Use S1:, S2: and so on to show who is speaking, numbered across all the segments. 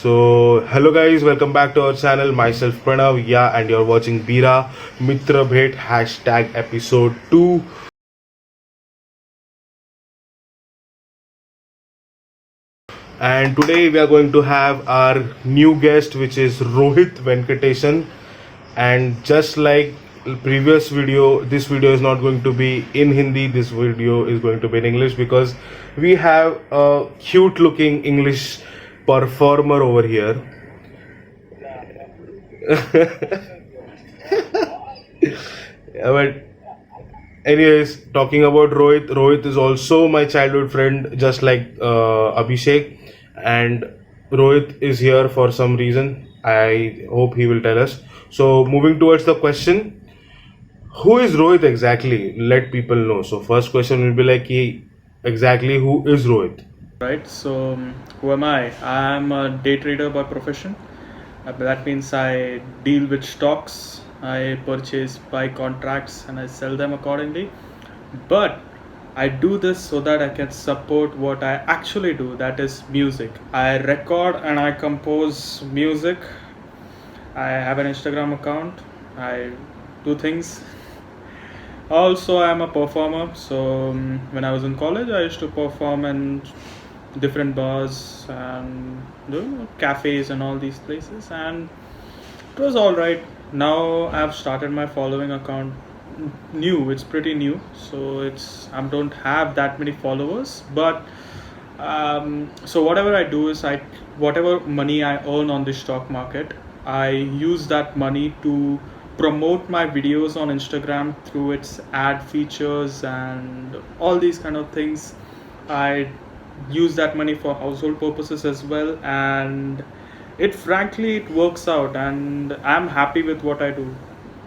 S1: Hello guys, welcome back to our channel. Myself Pranav, yeah, and you're watching Bira Mitra Bhet hashtag episode 2. And today we are going to have our new guest, which is Rohit Venkatesan. And just like previous video, this video is not going to be in Hindi. This video is going to be in English because we have a cute looking English performer over here. But anyways, talking about Rohit is also my childhood friend, just like Abhishek, and Rohit is here for some reason. I hope he will tell us. So moving towards the question, who is Rohit exactly? Let people know. So first question will be like, exactly who is Rohit?
S2: Right, so who am I? I'm a day trader by profession. That means I deal with stocks, I purchase, buy contracts, and I sell them accordingly. But I do this so that I can support what I actually do, that is music. I record and I compose music. I have an Instagram account. I do things. Also, I'm a performer. So when I was in college, I used to perform in different bars and cafes and all these places, and it was all right. Now I've started my following account new. It's pretty new, so I don't have that many followers, but so whatever I do is whatever money I earn on the stock market, I use that money to promote my videos on Instagram through its ad features and all these kind of things. I use that money for household purposes as well, and it works out, and I'm happy with what I do.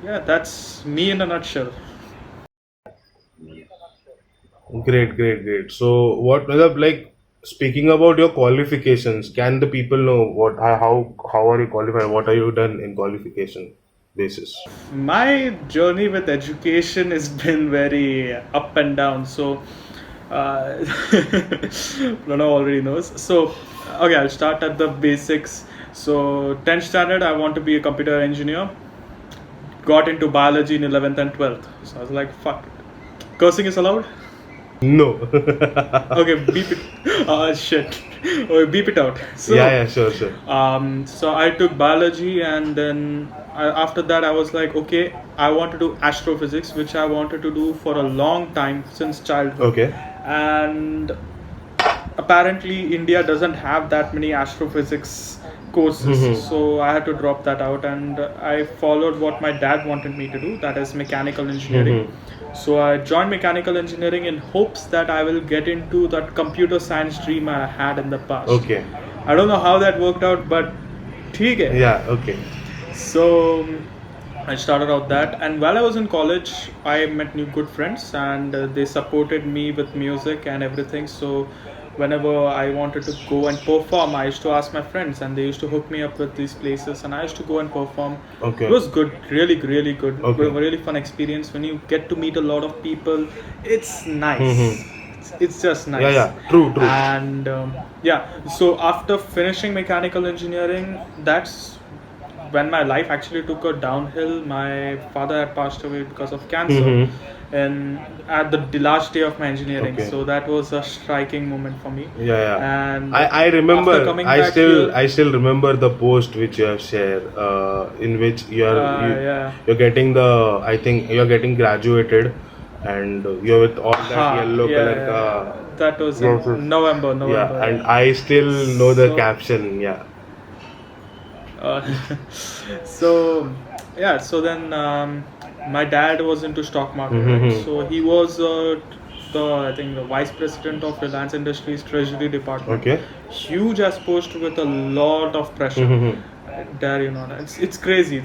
S2: Yeah, that's me in a nutshell.
S1: Great. So what like speaking about your qualifications, can the people know how are you qualified? What are you done in qualification basis?
S2: My journey with education has been very up and down. So, Pranav already knows. So, okay, I'll start at the basics. So, 10th standard, I want to be a computer engineer. Got into biology in 11th and 12th. So, I was like, fuck it. Cursing is allowed?
S1: No.
S2: Okay, beep it. Shit. Okay, beep it out. So,
S1: Yeah, sure.
S2: So I took biology, and then after that I was like, okay, I want to do astrophysics, which I wanted to do for a long time since childhood.
S1: Okay.
S2: And apparently India doesn't have that many astrophysics courses, so I had to drop that out, and I followed what my dad wanted me to do, that is mechanical engineering. So I joined mechanical engineering in hopes that I will get into that computer science dream I had in the past.
S1: Okay.
S2: I don't know how that worked out, but ठीक है.
S1: Yeah, okay.
S2: So I started out that, and while I was in college, I met new good friends, and they supported me with music and everything. So whenever I wanted to go and perform, I used to ask my friends, and they used to hook me up with these places, and I used to go and perform.
S1: Okay.
S2: It was good, really good.
S1: Okay.
S2: A really fun experience. When you get to meet a lot of people, it's nice. It's just nice.
S1: Yeah, true.
S2: And so after finishing mechanical engineering, that's when my life actually took a downhill. My father had passed away because of cancer, and at the last day of my engineering.
S1: Okay.
S2: So that was a striking moment for me.
S1: Yeah.
S2: And
S1: I remember.
S2: after coming
S1: I
S2: back
S1: still remember the post which you have shared, in which
S2: yeah.
S1: you're getting I think you're getting graduated, and you're with all that yellow color ka.
S2: That was
S1: Yes.
S2: in November.
S1: Yeah, and I still know the
S2: So-
S1: caption. Yeah.
S2: So then my dad was into stock market, right? So he was I think the vice president of Reliance Industries Treasury Department.
S1: Okay.
S2: Huge as post with a lot of pressure. Dare you not? It's crazy.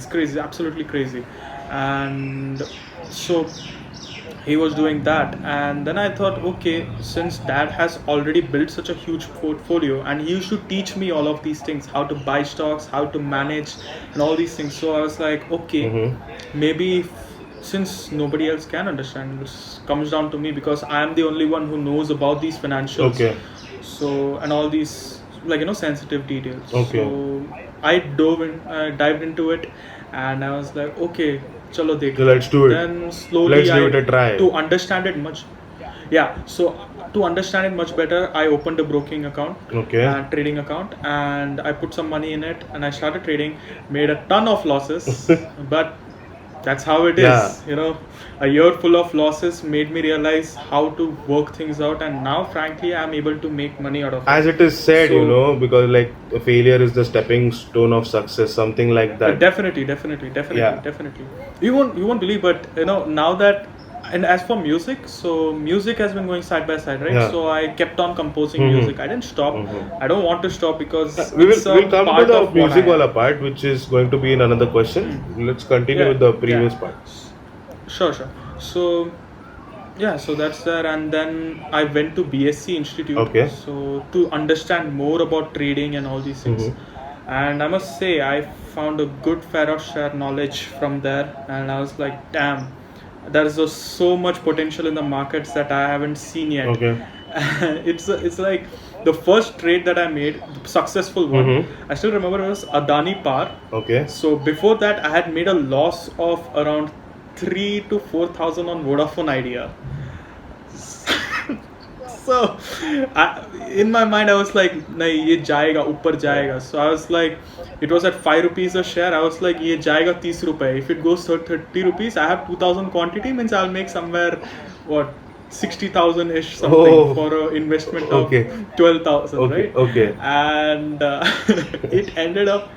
S2: Absolutely crazy. And so he was doing that, and then I thought, okay, since dad has already built such a huge portfolio, and he used to teach me all of these things, how to buy stocks, how to manage, and all these things. So I was like, okay, maybe since nobody else can understand, this comes down to me, because I am the only one who knows about these financials.
S1: Okay.
S2: So, and all these like sensitive details.
S1: Okay.
S2: So I dived into it, and I was like, okay, chalo dekh.
S1: So let's do it.
S2: Then slowly
S1: Let's give it a try.
S2: to understand it much. Yeah. So to understand it much better, I opened a broking account.
S1: Okay.
S2: Trading account, and I put some money in it, and I started trading. Made a ton of losses, but that's how it is.
S1: Yeah.
S2: A year full of losses made me realize how to work things out, and now frankly I'm able to make money out of it.
S1: As it is said,
S2: So-
S1: because like failure is the stepping stone of success, something like that.
S2: Definitely.
S1: Yeah.
S2: You won't believe, but now that, and as for music, so music has been going side by side, right?
S1: Yeah.
S2: So I kept on composing
S1: Mhm.
S2: music. I didn't stop.
S1: Mhm.
S2: I don't want to stop because
S1: We'll
S2: it's a
S1: come to
S2: part
S1: the
S2: of what
S1: music
S2: I am.
S1: wala part, which is going to be in another question. Let's continue
S2: Yeah,
S1: with the previous
S2: yeah.
S1: part.
S2: Sure. So yeah, so that's there, and then I went to BSc Institute.
S1: Okay.
S2: So to understand more about trading and all these things, and I must say I found a good fair share knowledge from there, and I was like, damn, there is just so much potential in the markets that I haven't seen yet.
S1: Okay.
S2: It's like the first trade that I made, the successful one. I still remember it was Adani Par.
S1: Okay.
S2: So before that, I had made a loss of around 3 to 4,000 on Vodafone Idea. So in my mind, I was like, nahi, ye jayega, upar jayega. So I was like, it was at 5 rupees a share. I was like, ye jayega 30 rupees. If it goes to 30 rupees, I have 2,000 quantity, means I'll make somewhere, what, 60,000 ish something
S1: Oh.
S2: for an investment of
S1: Okay.
S2: 12,000,
S1: Okay,
S2: right?
S1: okay.
S2: And it ended up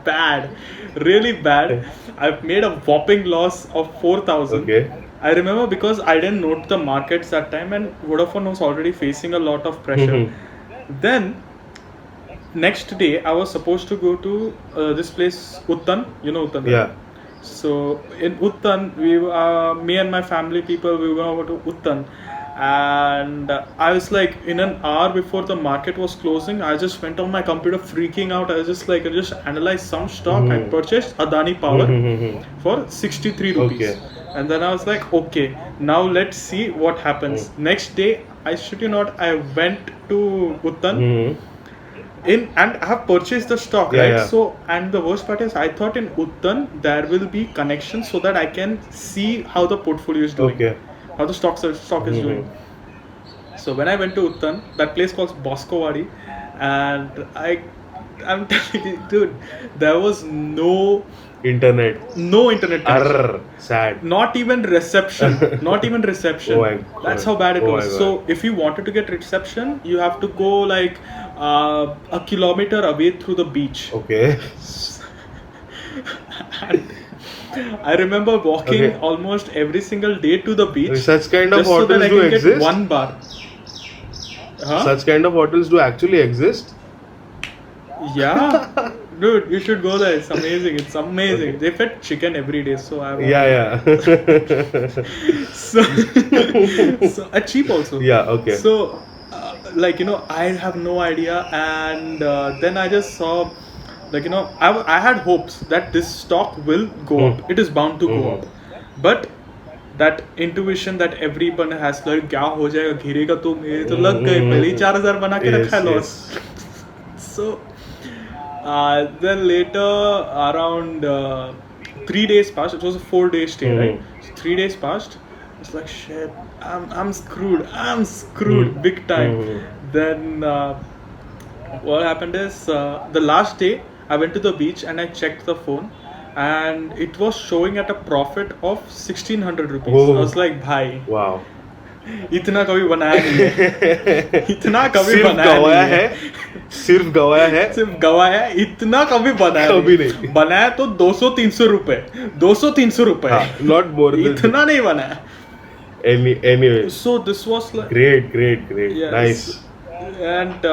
S2: bad, really bad. I've made a whopping loss of 4,000.
S1: Okay.
S2: I remember because I didn't note the markets that time, and Vodafone was already facing a lot of pressure. Then next day I was supposed to go to this place Uttan. You know Uttan, right?
S1: Yeah.
S2: So in Uttan, me and my family people, we were going to go to Uttan, and I was like, in an hour before the market was closing, I just went on my computer freaking out. I was just like, I just analyzed some stock. I purchased Adani Power for 63 rupees.
S1: Okay.
S2: And then I was like, okay, now let's see what happens. Next day, I shit you not, I went to Uttan and I have purchased the stock,
S1: Yeah,
S2: right?
S1: yeah.
S2: So, and the worst part is, I thought in Uttan there will be connections so that I can see how the portfolio is doing,
S1: Okay.
S2: how the stock is doing. So when I went to Uttan, that place called Boscovadi, and I'm telling you, dude, there was no
S1: Internet.
S2: internet connection.
S1: Arr, sad.
S2: Not even reception.
S1: Oh my
S2: That's
S1: God.
S2: how bad it
S1: Oh
S2: was.
S1: my
S2: So if you wanted to get reception, you have to go like a kilometer away through the beach.
S1: Okay.
S2: And I remember walking
S1: Okay.
S2: almost every single day to the beach.
S1: Such kind of
S2: just so that
S1: hotels
S2: I
S1: do
S2: can
S1: exist?
S2: get one bar. Huh?
S1: Such kind of hotels do actually exist?
S2: Yeah. Dude, you should go there. It's amazing. It's amazing. They fed chicken every day, so I
S1: Yeah.
S2: so, so cheap also.
S1: Yeah, okay.
S2: So I have no idea, and then I just saw, I had hopes that this stock will go up. It is bound to go up, but that intuition that everyone has, like, क्या हो जाएगा, गिरेगा तो मेरे तो लग गए, पहले ही 4,000 बना के रखा है loss. So then later, around 3 days passed. It was a 4-day stay, right? So 3 days passed. It's like, shit, I'm screwed. I'm screwed big time. Then what happened is, the last day I went to the beach and I checked the phone, and it was showing at a profit of 1,600 rupees.
S1: Oh.
S2: I was like, bhai,
S1: Wow.
S2: इतना कभी बनाया नहीं है. इतना कभी
S1: सिर्फ
S2: बनाया
S1: गवाया
S2: नहीं है.
S1: है. सिर्फ गवाया है.
S2: सिर्फ गवाया, इतना कभी बनाया
S1: कभी नहीं.
S2: बनाया तो 200-300 रुपए, 200-300 रुपए,
S1: Not more than
S2: इतना नहीं बनाया.
S1: anyways.
S2: So this was like,
S1: Great.
S2: yes.
S1: Nice.
S2: And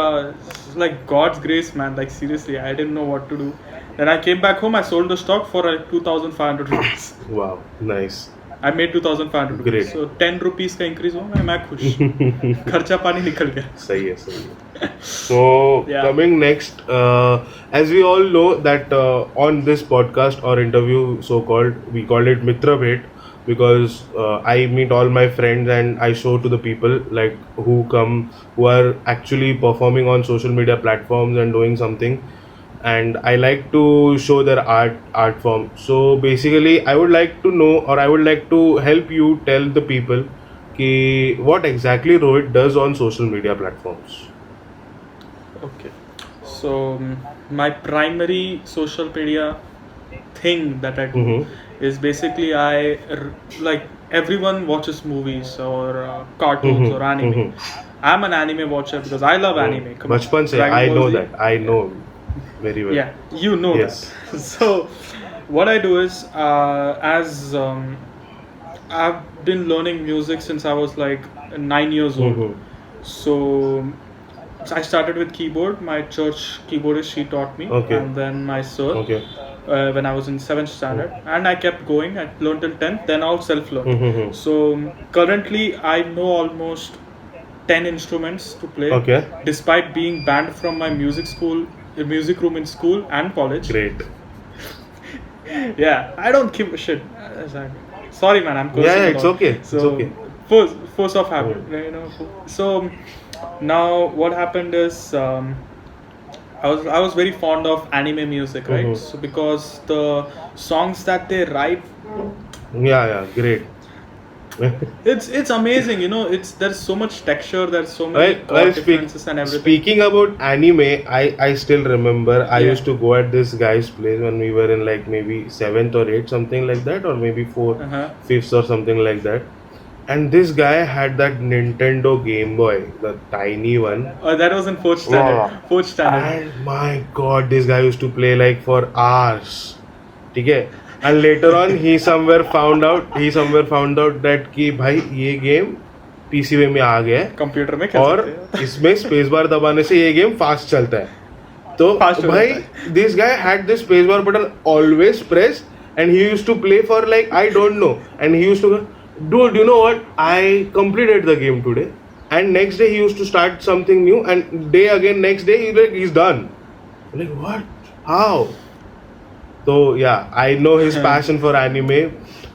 S2: like God's grace, man. Like seriously, I didn't know what to do. Then I came back home. I sold the stock for like 2,500 rupees.
S1: Wow. Nice.
S2: I made 2,500 rupees.
S1: Great.
S2: So 10 rupees का increase हुआ, मैं खुश. खर्चा पानी निकल गया.
S1: सही है. So
S2: Yeah.
S1: coming next, as we all know that on this podcast or interview, so called, we call it Mitra Bhet. because I meet all my friends and I show to the people like who are actually performing on social media platforms and doing something, and I like to show their art form. So basically, I would like to know, or I would like to help you tell the people what exactly Rohit does on social media platforms.
S2: Okay. So my primary social media thing that I do
S1: Mm-hmm.
S2: is basically like everyone watches movies or cartoons or
S1: Mm-hmm.
S2: anime.
S1: Mm-hmm.
S2: I'm an anime watcher because I love anime. Come on,
S1: बचपन से
S2: Dragon
S1: I
S2: Ball
S1: know
S2: Z.
S1: that. I know very well.
S2: Yeah, you know that.
S1: Yes.
S2: So, what I do is, as I've been learning music since I was like 9 years old.
S1: Mm-hmm.
S2: So, I started with keyboard. My church keyboardist, she taught me,
S1: Okay.
S2: and then my sir
S1: Okay.
S2: when I was in seventh standard, and I kept going. I learned till 10th. Then I'll self-learn.
S1: Mm-hmm.
S2: So currently, I know almost 10 instruments to play,
S1: Okay.
S2: despite being banned from my music room in school and college.
S1: Great.
S2: Yeah, I don't give a shit. Sorry, man, I'm cursing.
S1: Yeah,
S2: a
S1: it's
S2: lot.
S1: okay. It's
S2: So,
S1: okay.
S2: force of habit, you know. So now what happened is I was very fond of anime music, right?
S1: Mhm.
S2: So because the songs that they write,
S1: Yeah, great.
S2: it's amazing, you know. There's so much texture, there's so many
S1: Well,
S2: chord differences and everything.
S1: speaking about anime, I still remember I
S2: Yeah.
S1: used to go at this guy's place when we were in like maybe seventh or eighth, something like that, or maybe fourth,
S2: Uh-huh.
S1: fifth or something like that. And this guy had that Nintendo Game Boy, the tiny one.
S2: That was in fourth standard.
S1: Yeah.
S2: Fourth standard.
S1: And my god, this guy used to play like for hours. Okay? And later on he somewhere found out that कि भाई ये game PC में आ गया है
S2: computer में खेल
S1: और
S2: सकते हैं।
S1: इसमें स्पेस बार दबाने से ये गेम फास्ट चलता है। तो
S2: Fast हो
S1: भाई
S2: जाता है।
S1: this guy had this space bar button always pressed and he used to play for like I don't know, and he used to go, dude, you know what, I completed the game today, and next day he used to start something new, and day again next day he's done. Like what, how? तो या I know his passion for anime.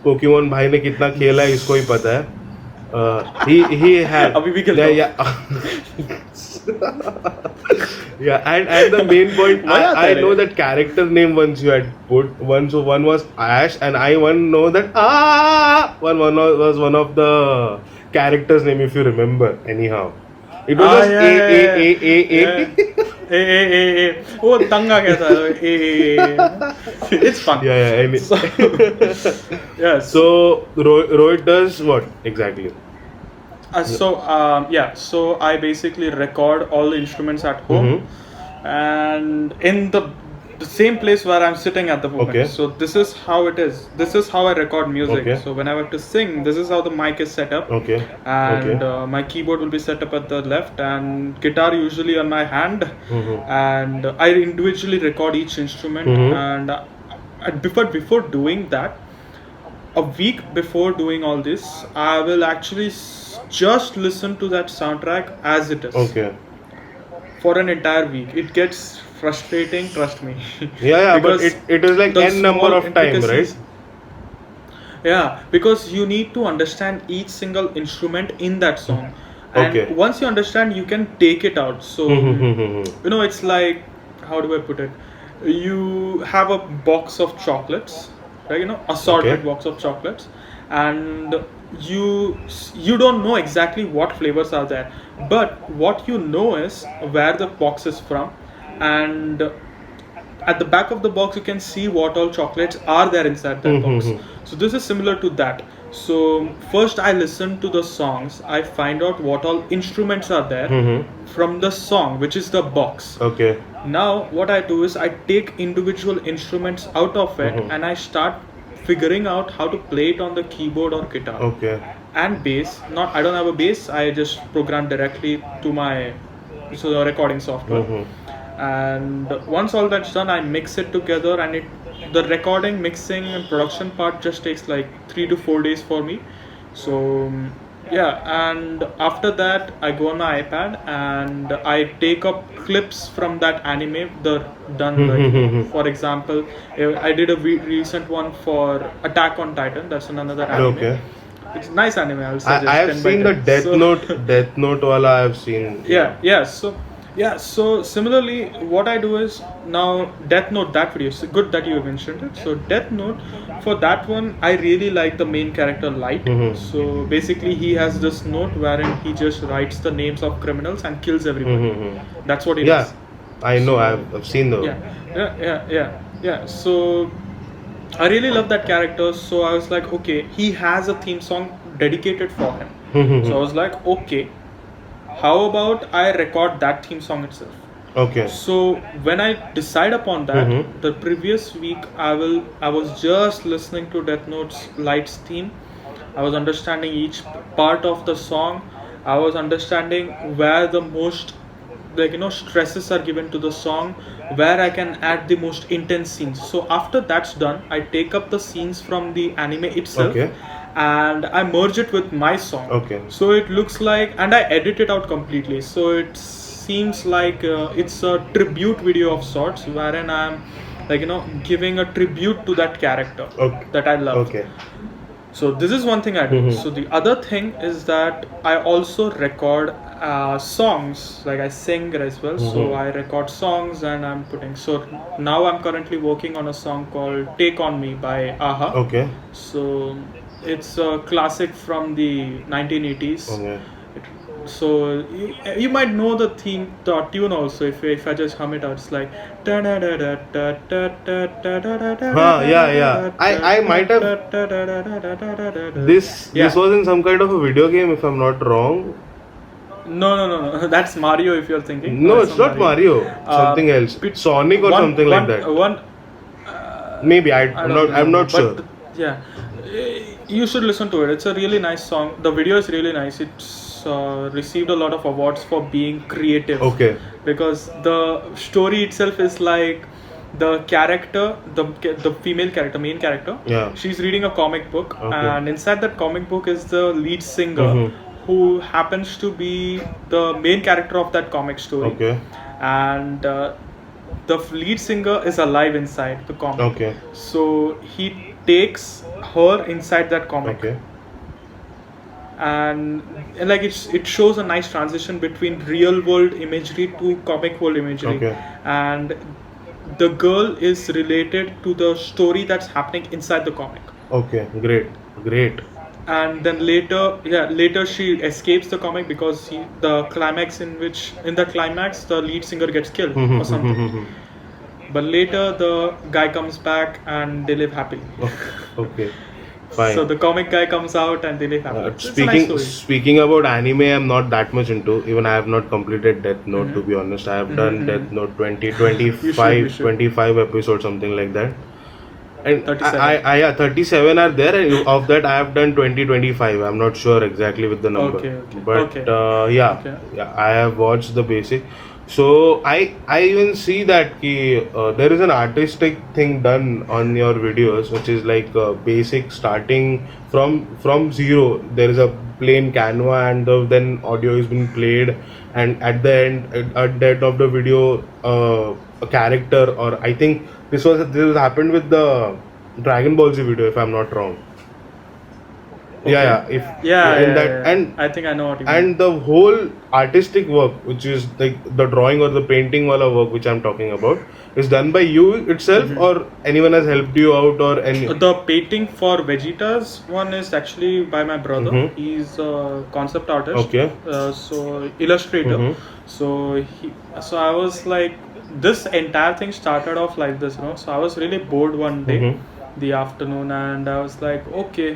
S1: Pokemon भाई ने कितना खेला है इसको ही पता है। he had
S2: अभी भी खेलता हूँ।
S1: yeah and the main point
S2: मजा आता
S1: I
S2: है
S1: know
S2: रे।
S1: that character name once you had put one, so one was Ash and I know that one was one of the characters name if you remember anyhow. It was just
S2: ए वो तंग आ गया था it's fun.
S1: yeah
S2: So, yes.
S1: so Rohit does what exactly?
S2: So I basically record all the instruments at home, and in the same place where I'm sitting at the moment.
S1: Okay.
S2: So this is how it is. This is how I record music.
S1: Okay.
S2: So when I have to sing, this is how the mic is set up.
S1: Okay.
S2: And
S1: Okay.
S2: my keyboard will be set up at the left, and guitar usually on my hand. And I individually record each instrument. And before doing that, a week before doing all this, I will actually just listen to that soundtrack as it is
S1: Okay.
S2: for an entire week. It gets frustrating, trust me.
S1: Yeah, but
S2: Because
S1: it is like
S2: the
S1: n number
S2: small
S1: of time,
S2: intricacies-
S1: right?
S2: Yeah, because you need to understand each single instrument in that song. And
S1: Okay.
S2: once you understand, you can take it out. So, you know, it's like, how do I put it? You have a box of chocolates, right? You know, assorted
S1: Okay.
S2: box of chocolates, and you don't know exactly what flavors are there, but what you know is where the box is from, and at the back of the box you can see what all chocolates are there inside that box. So this is similar to that. So first I listen to the songs, I find out what all instruments are there from the song, which is the box.
S1: Okay.
S2: Now what I do is I take individual instruments out of it and I start figuring out how to play it on the keyboard or guitar.
S1: Okay.
S2: And bass. Not, I don't have a bass, I just program directly to my the recording software. And once all that's done, I mix it together, and the recording, mixing and production part just takes like 3 to 4 days for me. So and after that I go on my iPad and I take up clips from that anime, the done like, for example, I did a recent one for Attack on Titan. That's another anime.
S1: Okay.
S2: It's nice anime. I'll suggest.
S1: I have
S2: 10 by
S1: seen the
S2: 10.
S1: Death
S2: So-
S1: Note, Death Note wala I have seen.
S2: So similarly, what I do is now Death Note, that video. So good that you mentioned it. So Death Note, for that one, I really like the main character Light.
S1: Mhm.
S2: So basically, he has this note wherein he just writes the names of criminals and kills everybody.
S1: Mhm.
S2: That's what he
S1: Yeah,
S2: does.
S1: I know.
S2: So-
S1: I've seen the.
S2: Yeah. So I really love that character. So I was like, okay, he has a theme song dedicated for him.
S1: Mhm.
S2: So I was like, okay, how about I record that theme song itself?
S1: Okay.
S2: So when I decide upon that,
S1: Mhm.
S2: the previous week I was just listening to Death Note's Lights theme. I was understanding each part of the song. I was understanding where the most stresses are given to the song, where I can add the most intense scenes. So after that's done, I take up the scenes from the anime itself.
S1: Okay.
S2: And I merge it with my song.
S1: Okay.
S2: So it looks like, and I edit it out completely. So it seems like it's a tribute video of sorts, wherein I'm giving a tribute to that character
S1: Okay.
S2: that I love.
S1: Okay.
S2: So this is one thing I do.
S1: Mhm.
S2: So the other thing is that I also record songs, like I sing as well. So
S1: Mhm.
S2: I record songs and I'm putting. So now I'm currently working on a song called "Take on Me" by Aha.
S1: Okay.
S2: So it's a classic from the 1980s.
S1: Okay.
S2: So you might know the theme, the tune also. If I just hum it out, it's like.
S1: Yeah. I might have. This was in some kind of a video game, if I'm not wrong.
S2: No. That's Mario. If you're thinking.
S1: No,
S2: That's
S1: it's not Mario. Something else. Sonic or something like that. Maybe I'm not sure.
S2: Yeah, you should listen to it. It's a really nice song. The video is really nice. It's received a lot of awards for being creative.
S1: Okay.
S2: Because the story itself is like the character, the female character, main character.
S1: Yeah.
S2: She's reading a comic book,
S1: Okay.
S2: and inside that comic book is the lead singer,
S1: Mhm.
S2: who happens to be the main character of that comic story.
S1: Okay.
S2: And the lead singer is alive inside the comic.
S1: Okay.
S2: So he takes her inside that comic.
S1: Okay.
S2: And like it shows a nice transition between real world imagery to comic world imagery.
S1: Okay.
S2: And the girl is related to the story that's happening inside the comic.
S1: Okay. Great.
S2: And then later she escapes the comic because the climax the lead singer gets killed or something. But later the guy comes back and they live happily.
S1: Okay. Fine.
S2: So the comic guy comes out and they live happily. It's a nice story.
S1: Speaking about anime, I'm not that much into. Even I have not completed Death Note, to be honest. I have done Death Note 20, 25,
S2: You should.
S1: 25 episodes, something like that. And
S2: 37.
S1: I 37 are there, and of that I have done 20, 25. I'm not sure exactly with the number.
S2: Okay.
S1: But
S2: Okay.
S1: Yeah, I have watched the basic. So I even see that there is an artistic thing done on your videos, which is like basic starting from zero. There is a plain canva, and then audio is being played, and at the end, at the end of the video, a character, or I think this happened with the Dragon Ball Z video, if I'm not wrong. Yeah. And
S2: I think I know what you mean.
S1: and the whole artistic work, which is like the drawing or the painting wala work, which I'm talking about, is done by you itself, or anyone has helped you out, or any.
S2: The painting for Vegeta's one is actually by my brother.
S1: Mhm.
S2: He's a concept artist.
S1: Okay.
S2: So illustrator.
S1: Mhm.
S2: So I was like, this entire thing started off like this, So I was really bored one day,
S1: Mhm.
S2: the afternoon, and I was like, okay,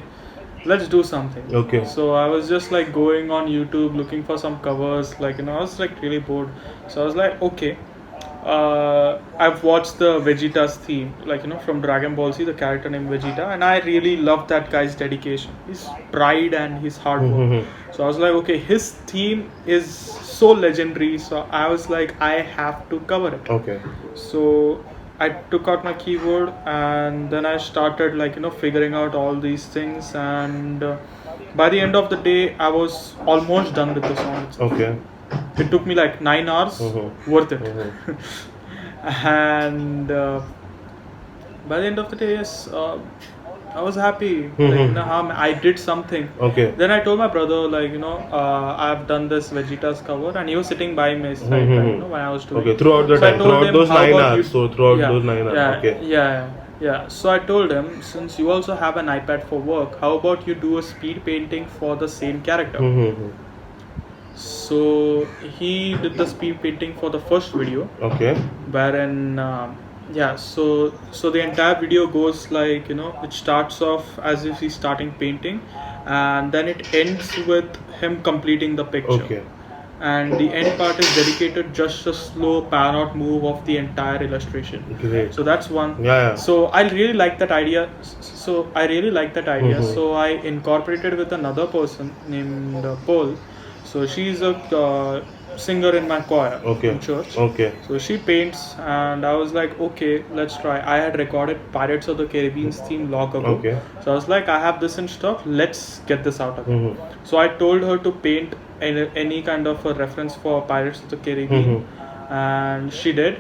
S2: let's do something.
S1: Okay.
S2: So I was just like going on YouTube looking for some covers, I was like really bored. So I was like, okay. I've watched the Vegeta's theme, from Dragon Ball Z, the character named Vegeta, and I really love that guy's dedication, his pride and his hard work.
S1: Mhm.
S2: So I was like, okay, his theme is so legendary. So I was like, I have to cover it.
S1: Okay.
S2: So I took out my keyboard and then I started figuring out all these things, and by the end of the day, I was almost done with the song itself.
S1: Okay.
S2: It took me like 9 hours, worth it. And by the end of the day, yes, I was happy. Like, you know, I did something.
S1: Okay.
S2: Then I told my brother, like, you know, I've done this Vegetas cover, and he was sitting by my side, you know, when I was doing.
S1: Okay. Throughout the
S2: So I
S1: time,
S2: told
S1: throughout
S2: him,
S1: those
S2: "How
S1: 9
S2: about
S1: hours.
S2: you-"
S1: So throughout
S2: Yeah,
S1: those 9 hours.
S2: yeah,
S1: Okay.
S2: yeah. So I told him, since you also have an iPad for work, how about you do a speed painting for the same character? So he did the speed painting for the first video,
S1: Okay.
S2: wherein so the entire video goes like, you know, it starts off as if he's starting painting, and then it ends with him completing the picture.
S1: Okay.
S2: And the end part is dedicated just a slow pan out move of the entire illustration.
S1: Great.
S2: So that's one.
S1: Yeah.
S2: So I really like that idea. So I incorporated with another person named Paul. So she's a singer in my choir in church.
S1: Okay.
S2: So she paints, and I was like, okay, let's try. I had recorded Pirates of the Caribbean's theme long ago.
S1: Okay.
S2: So I was like, I have this in stock. Let's get this out of it. So I told her to paint any kind of a reference for Pirates of the Caribbean, and she did.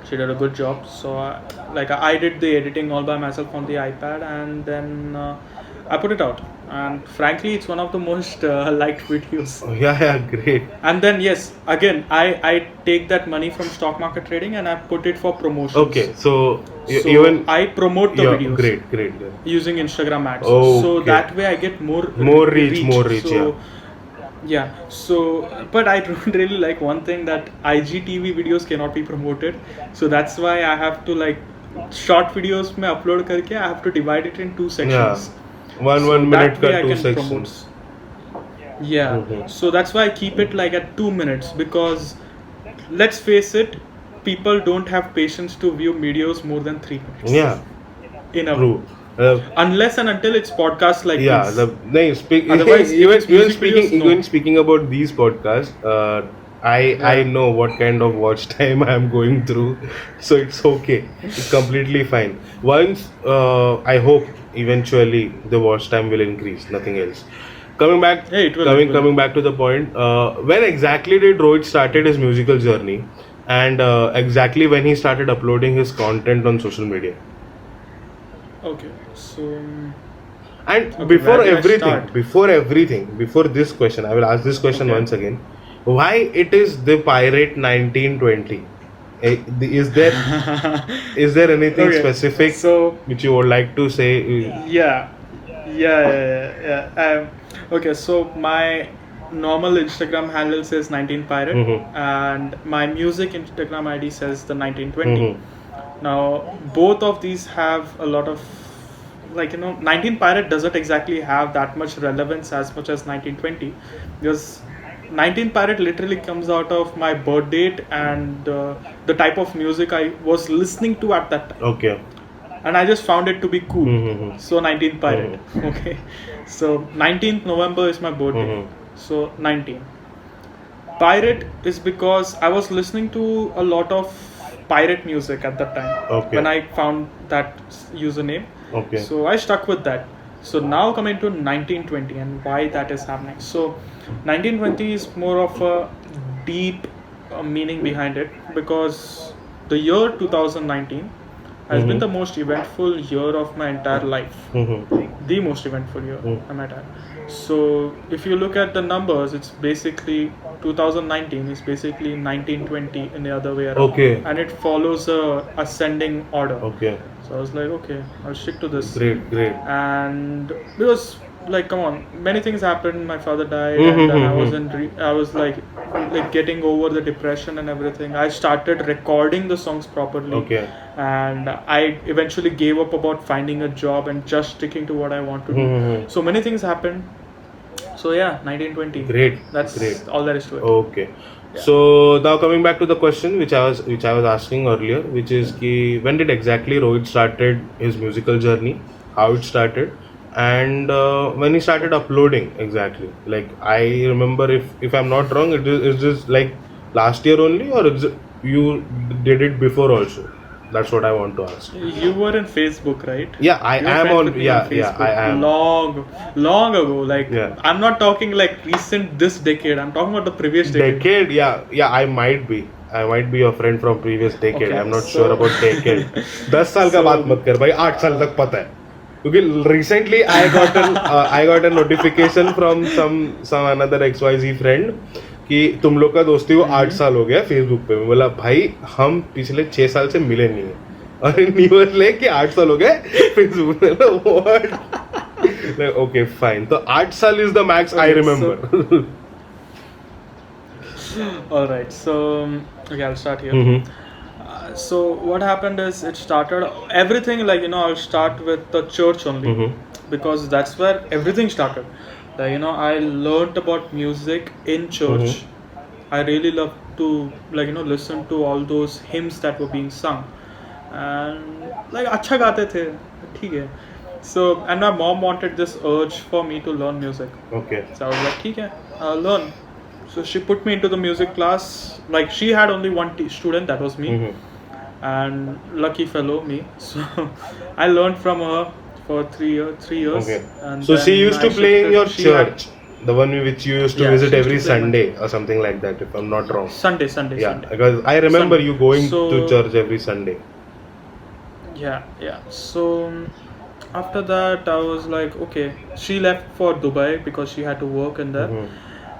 S2: She did a good job. So I did the editing all by myself on the iPad, and then I put it out. And frankly, it's one of the most liked videos.
S1: Oh, yeah, great.
S2: And then yes, again, I take that money from stock market trading and I put it for promotions.
S1: Okay, so
S2: So
S1: even
S2: I promote the videos.
S1: Great.
S2: Using Instagram ads.
S1: Okay.
S2: So that way I get more
S1: reach.
S2: So, yeah. So, but I don't really like one thing, that IGTV videos cannot be promoted. So that's why I have to, like, short videos में upload करके I have to divide it in 2 sections.
S1: Yeah. One minute
S2: that way
S1: cut,
S2: I
S1: 2
S2: can
S1: sections.
S2: promote. Yeah. So that's why I keep it like at 2 minutes, because let's face it, people don't have patience to view videos more than 3 minutes.
S1: Yeah.
S2: In a
S1: True.
S2: Unless and until it's podcasts like
S1: yeah,
S2: this.
S1: Otherwise, even
S2: music videos, no.
S1: even speaking about these podcasts, I know what kind of watch time I am going through, so it's okay. It's completely fine. Once I hope eventually the watch time will increase. Nothing else. Coming back,
S2: Yeah, it will.
S1: coming back to the point. When exactly did Rohit started his musical journey, and exactly when he started uploading his content on social media?
S2: Okay, so
S1: And
S2: Okay,
S1: before
S2: where did I
S1: everything, before this question, I will ask this question
S2: Okay.
S1: once again. Why it is the Pirate 1920? Is there anything
S2: Okay,
S1: specific
S2: so
S1: which you would like to say?
S2: yeah. Okay, so my normal Instagram handle says 19pirate, and my music Instagram ID says the 1920. Now both of these have a lot of, like, you know, 19pirate doesn't exactly have that much relevance as much as 1920, because 19pirate literally comes out of my birth date and the type of music I was listening to at that time,
S1: Okay.
S2: and I just found it to be cool. So 19pirate. Okay, so 19th November is my birthday. So 19 pirate is because I was listening to a lot of pirate music at that time.
S1: Okay.
S2: When I found that username.
S1: Okay.
S2: So I stuck with that. So now coming to 1920 and why that is happening. So 1920 is more of a deep meaning behind it, because the year 2019 has been the most eventful year of my entire life. The most eventful year of my entire. So if you look at the numbers, it's basically 2019 is basically 1920 in the other way around.
S1: Okay.
S2: And it follows a ascending order.
S1: Okay.
S2: So I was like, okay, I'll stick to this.
S1: Great.
S2: And because, like, come on, many things happened. My father died, and then I was like getting over the depression and everything. I started recording the songs properly.
S1: Okay.
S2: And I eventually gave up about finding a job and just sticking to what I want to do. So many things happened. So yeah, 1920.
S1: Great.
S2: That's
S1: Great.
S2: all there is to it.
S1: Okay. So now coming back to the question which I was asking earlier, which is when did exactly Rohit started his musical journey, how it started, and when he started uploading exactly. Like, I remember, if I'm not wrong, is this like last year only, or you did it before also? That's what I want to ask.
S2: You were in Facebook, right?
S1: Yeah, I
S2: You were
S1: am
S2: friends
S1: on.
S2: with me
S1: Yeah,
S2: on
S1: yeah, I
S2: Facebook
S1: am.
S2: long ago. Like,
S1: Yeah.
S2: I'm not talking like recent this decade. I'm talking about the previous decade.
S1: Decade, yeah, I might be. I might be your friend from previous decade.
S2: Okay,
S1: I'm not
S2: so-
S1: sure about decade. 10 साल का
S2: So-
S1: बात मत कर भाई, 8 साल तक पता है. क्योंकि recently I got a notification from some another XYZ friend कि तुम लोग का दोस्ती को 8 साल हो गया फेसबुक पे. मैं बोला भाई हम पिछले 6 साल से मिले नहीं है. और न्यूज़ ले कि 8 साल हो गए फेसबुक पे. व्हाट? Okay fine. तो 8 साल is the max I
S2: Okay,
S1: remember.
S2: All right, so okay, I'll start here.
S1: Mm-hmm.
S2: So what happened is it started everything like I'll start with the church only
S1: Mm-hmm.
S2: because that's where everything started. Like, I learned about music in church. I really love to listen to all those hymns that were being sung and like अच्छा गाते थे ठीक है. So and my mom wanted this urge for me to learn music.
S1: Okay.
S2: So I was like, ठीक है, I'll learn. So she put me into the music class. Like she had only one student, that was me, and lucky fellow me. So I learned from her for 3 years.
S1: Okay.
S2: And
S1: So she
S2: then
S1: used
S2: I
S1: to play in
S2: shifted-
S1: your
S2: she had-
S1: church, the one which you used to
S2: Yeah,
S1: visit
S2: she used
S1: every
S2: to play
S1: Sunday or something like that, if I'm not wrong.
S2: Sunday.
S1: Yeah, because I remember
S2: Sunday.
S1: you going to
S2: So-
S1: church every Sunday.
S2: Yeah. So after that, I was like, okay. She left for Dubai because she had to work in there.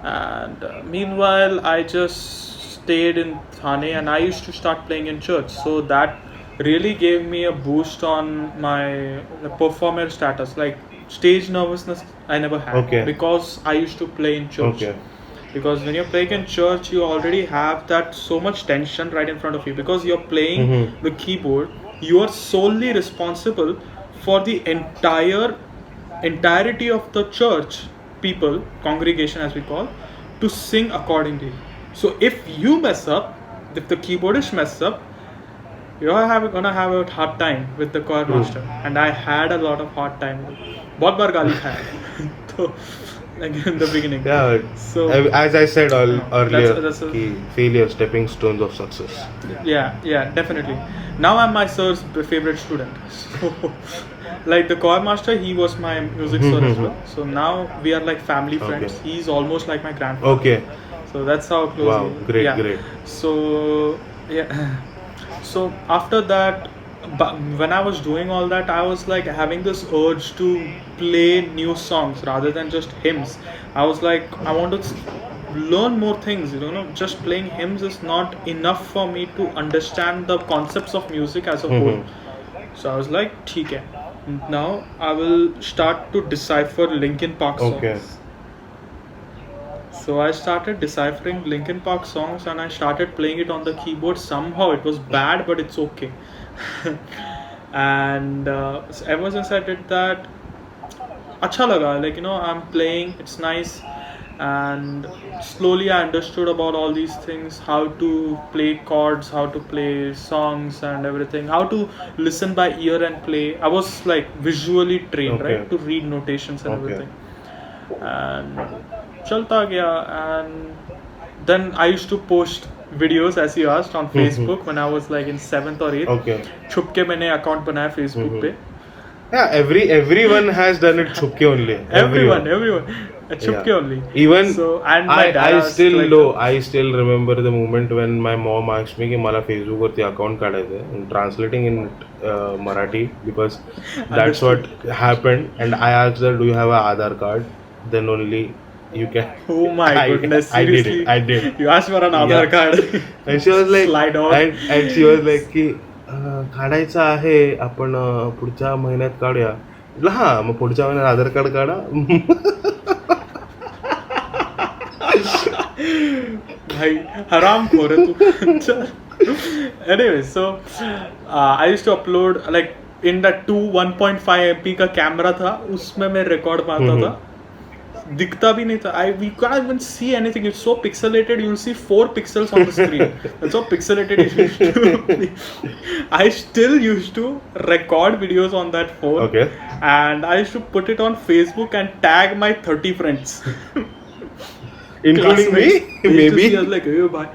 S2: And meanwhile, I just stayed in Thane and I used to start playing in church. So that really gave me a boost on my performer status. Like stage nervousness, I never had
S1: Okay.
S2: because I used to play in church.
S1: Okay.
S2: Because when you're playing in church, you already have that so much tension right in front of you because you're playing the keyboard. You are solely responsible for the entirety of the church people, congregation as we call, to sing accordingly. So if you mess up, if the keyboardist messes up, you're gonna have a hard time with the choir master. And I had a lot of hard time. बहुत बार गाली खाया. तो like in the beginning.
S1: Yeah.
S2: So
S1: As I said earlier,
S2: that's a-
S1: कि failure stepping stones of success.
S2: yeah, definitely. Now I'm my sir's favorite student. So like the choir master, he was my music sir as well. So now we are like family friends.
S1: Okay.
S2: He's almost like my grandfather.
S1: Okay.
S2: So that's how close.
S1: Wow,
S2: we are.
S1: great,
S2: Yeah.
S1: great.
S2: So yeah. So after that, when I was doing all that, I was like having this urge to play new songs rather than just hymns. I was like, I want to learn more things. Just playing hymns is not enough for me to understand the concepts of music as a whole. So I was like, ठीक है. Now I will start to decipher Linkin Park songs.
S1: Okay.
S2: So I started deciphering Linkin Park songs and I started playing it on the keyboard. Somehow it was bad, but it's okay. And so ever since I did that, अच्छा लगा. Like I'm playing, it's nice. And slowly I understood about all these things, how to play chords, how to play songs and everything, how to listen by ear and play. I was like visually trained,
S1: Okay.
S2: right, to read notations and
S1: Okay.
S2: everything. And chalta gaya. And then I used to post videos, as you asked, on Facebook when I was like in 7th or 8th.
S1: Okay.
S2: छुप के मैंने account बनाया Facebook पे.
S1: Yeah, everyone has done it chupke only.
S2: Everyone. छुप के
S1: Yeah.
S2: only.
S1: Even
S2: So and my dad
S1: I
S2: asked,
S1: still
S2: like,
S1: know. I still remember the moment when my mom asked me कि मला Facebook वरती account काढायचं. I'm translating in Marathi because that's what happened. And I asked her, "Do you have an Aadhaar card?" Then only you can.
S2: Oh my goodness!
S1: I did
S2: Seriously?
S1: it. I did.
S2: You asked for an Aadhaar
S1: Yeah.
S2: card.
S1: And she was like,
S2: Slide on.
S1: and she was like की काढायचं आहे आपण पुढच्या महिन्यात काढूया. म्हटलं हा मग पुढच्या महिन्यात आधार कार्ड काढा.
S2: भाई हराम खोर है तू. Anyway, so I used to upload like in that 1.5 MP का कैमरा था, उसमें मैं रिकॉर्ड मारता था. दिखता भी नहीं था. We can't even see anything. It's so pixelated. You'll see 4 pixels on the screen. That's how pixelated it used to be. I still used to record videos on that phone.
S1: Okay.
S2: And I used to put it on Facebook and tag my 30 friends.
S1: Including me,
S2: Classmates. They used to
S1: maybe.
S2: see us like, hey, bhai.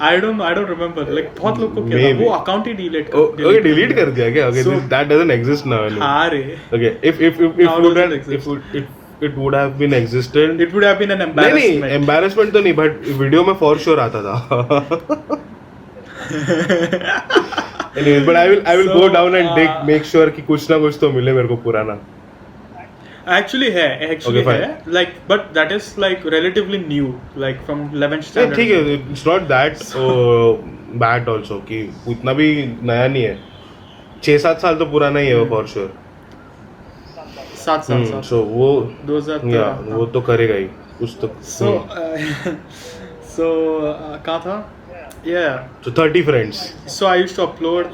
S2: I don't remember. Like बहुत लोग को क्या था,
S1: Maybe.
S2: वो account ही delete
S1: Okay, delete कर दिया क्या? Okay,
S2: So-
S1: that doesn't exist now anymore.
S2: हाँ रे.
S1: Okay, if
S2: Now
S1: would
S2: doesn't
S1: have,
S2: exist.
S1: if it would have been existed.
S2: It would have been an
S1: नहीं
S2: embarrassment.
S1: embarrassment तो नहीं, but video में for sure आता था. Anyways, but I will
S2: So,
S1: go down and make sure कि कुछ ना कुछ तो मिले मेरे को पुराना.
S2: Actually है
S1: Okay, fine.
S2: like but that is like relatively new, like from 11th
S1: नहीं
S2: standard.
S1: ठीक है, it's not that bad also कि उतना भी नया नहीं है. 6-7 साल तो पुराना ही है वो for sure.
S2: 7 साल.
S1: So वो
S2: 2013.
S1: वो तो करेगा ही कुछ तो.
S2: So कहाँ था? Yeah.
S1: So 30 friends.
S2: So I used to upload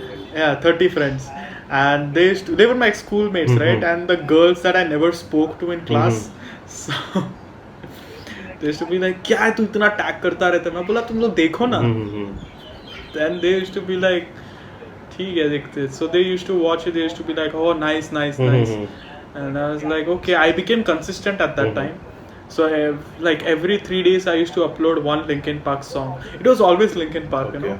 S2: 30 friends, and they were my schoolmates, right? And the girls that I never spoke to in class. So they used to be like, क्या है तू इतना tag करता रहता है? मैं बोला तुम लोग देखो ना. Then they used to be like, ठीक है देखते. So they used to watch it. They used to be like, oh nice. And I was like, okay. I became consistent at that time. So like every 3 days I used to upload one Linkin Park song. It was always Linkin Park, you know,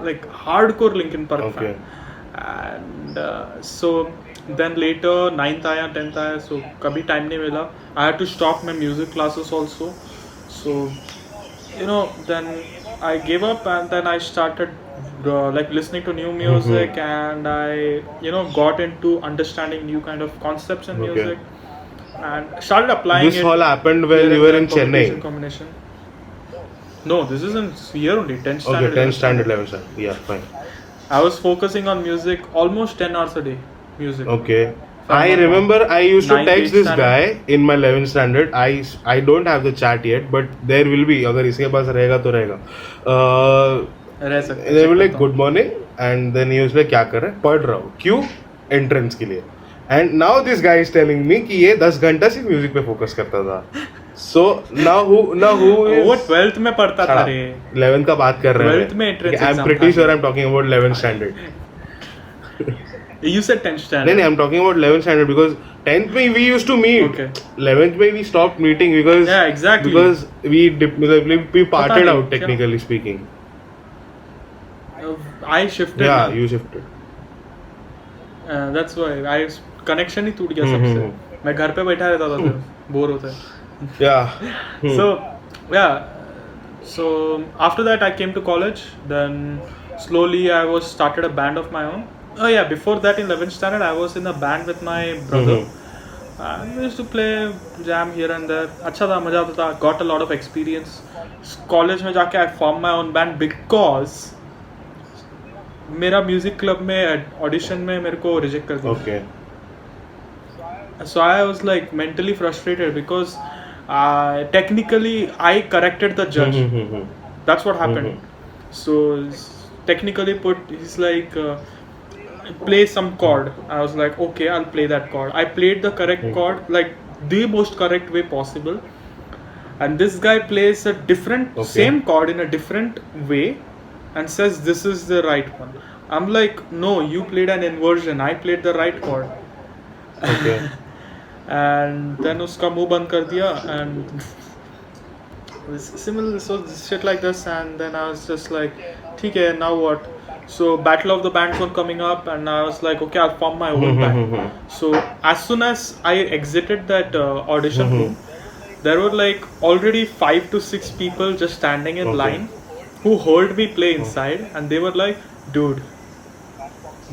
S2: like hardcore Linkin Park fan. And so then later 9th आया 10th आया, so कभी time नहीं मिला. I had to stop my music classes also. So you know, then I gave up, and then I started like listening to new music, and I got into understanding new kind of concepts in music, and started applying
S1: This
S2: it.
S1: all happened when you were in Chennai.
S2: Combination. No, this is in here only, 10th standard.
S1: Okay, 10th standard, 11th standard. Yeah, fine.
S2: I was focusing on music almost 10 hours a day. Music.
S1: Okay. I remember I used to
S2: 9th,
S1: text
S2: 8th
S1: this
S2: standard.
S1: guy in my 11th standard. I don't have the chat yet, but there will be. अगर इसके पास रहेगा तो रहेगा.
S2: रह सकते
S1: They were like good morning, and then he was like क्या कर रहे हैं? पढ़ रहा हूँ. क्यों? Entrance के लिए. And now this guy is telling me कि ये 10 घंटा सिर्फ म्यूजिक पे फोकस करता था. So now who is?
S2: वो 12th में पढ़ता था रे.
S1: 11th का बात कर रहे हैं.
S2: 12th में entrance
S1: I'm
S2: exam
S1: pretty
S2: था.
S1: sure I'm talking about 11th standard.
S2: You said 10th standard.
S1: नहीं I'm talking about 11th standard because 10th में we used to meet.
S2: Okay.
S1: 11th में we stopped meeting because
S2: Yeah, exactly.
S1: because we parted
S2: नहीं,
S1: out technically speaking.
S2: I shifted.
S1: Yeah,
S2: ना.
S1: you shifted.
S2: That's why connection ही टूट गया सबसे. मैं घर पे बैठा रहता था फिर बोर होता है.
S1: Yeah.
S2: So yeah, so after that I came to college. Then slowly I was started a band of my own. Oh yeah, before that in 11th standard I was in a band with my brother. And we used to play jam here and there. अच्छा था, मजा आता था. Got a lot of experience. College में जाके I formed my own band because मेरा music club में audition में मेरे को रिजेक्ट कर दिया.
S1: Okay.
S2: So I was like mentally frustrated because technically I corrected the judge. That's what happened. So technically he's like play some chord. I was like okay, I'll play that chord. I played the correct chord, like the most correct way possible. And this guy plays a different same chord in a different way and says this is the right one. I'm like no, you played an inversion. I played the right chord.
S1: Okay.
S2: And then उसका मुंह बंद कर दिया and similar so shit like this. And then I was just like ठीक है, now what? So Battle of the Bands were coming up and I was like okay, I'll form my own band. So as soon as I exited that audition room, there were like already 5 to 6 people just standing in line who heard me play inside, and they were like dude,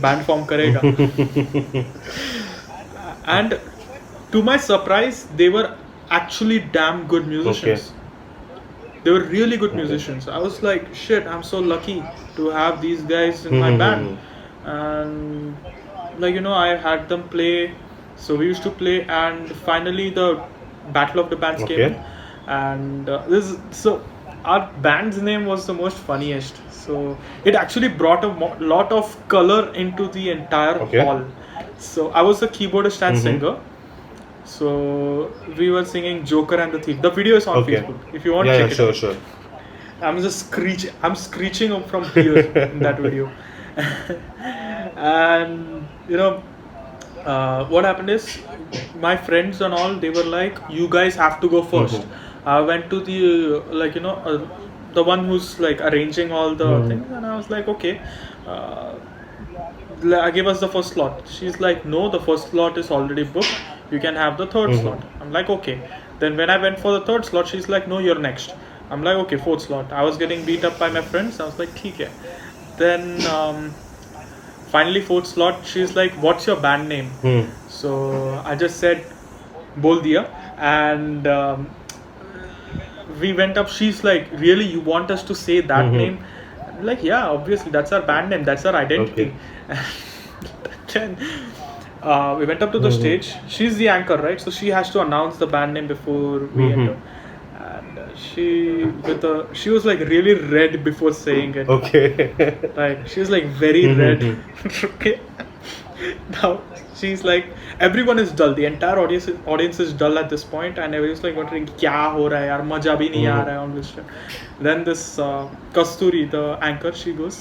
S2: band form करेगा. And to my surprise, they were actually damn good musicians. They were really good musicians. I was like, shit, I'm so lucky to have these guys in my band. And like I had them play. So we used to play, and finally the Battle of the Bands came in. And so our band's name was the most funniest. So it actually brought a lot of color into the entire hall. So I was the keyboardist and singer. So we were singing Joker and the Thief. The video is on Facebook. If you want to check it.
S1: Sure.
S2: I'm screeching up from here in that video. And what happened is my friends and all, they were like, you guys have to go first. I went to the the one who's like arranging all the things, and I was like, okay, give us the first slot. She's like, no, the first slot is already booked, you can have the third slot. I'm like, okay. Then when I went for the third slot, she's like, no, you're next. I'm like, okay, fourth slot. I was getting beat up by my friends. I was like, ठीक है. Then finally fourth slot, she's like, what's your band name? So I just said bol diya, and we went up. She's like, really, you want us to say that name? I'm like, yeah, obviously, that's our band name, that's our identity. Then we went up to the stage. She's the anchor, right? So she has to announce the band name before we enter. And she was like really red before saying it.
S1: Okay.
S2: Like she was like very red. Okay. Now she's like, everyone is dull. The entire audience is dull at this point, and everyone's like wondering, "Kya ho raha hai? Yaar, maja bhi nahi aa raha hai on this show." Then this Kasturi, the anchor, she goes,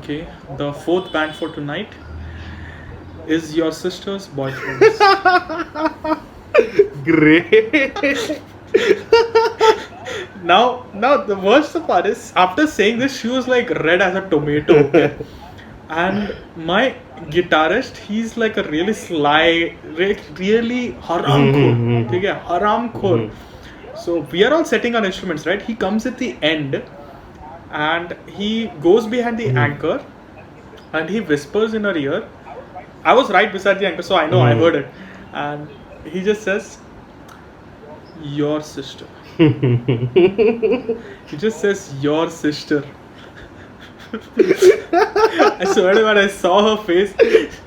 S2: "Okay, the fourth band for tonight is your sister's boyfriend."
S1: Great.
S2: Now the worst part is, after saying this, she was like red as a tomato. Okay? And my guitarist, he's like a really sly, really haramkhor. Okay, haramkhor. So we are all setting our instruments, right? He comes at the end, and he goes behind the anchor, and he whispers in her ear. I was right beside the anchor, so I know I heard it. And he just says, "Your sister." He just says, "Your sister." I swear to God, I saw her face.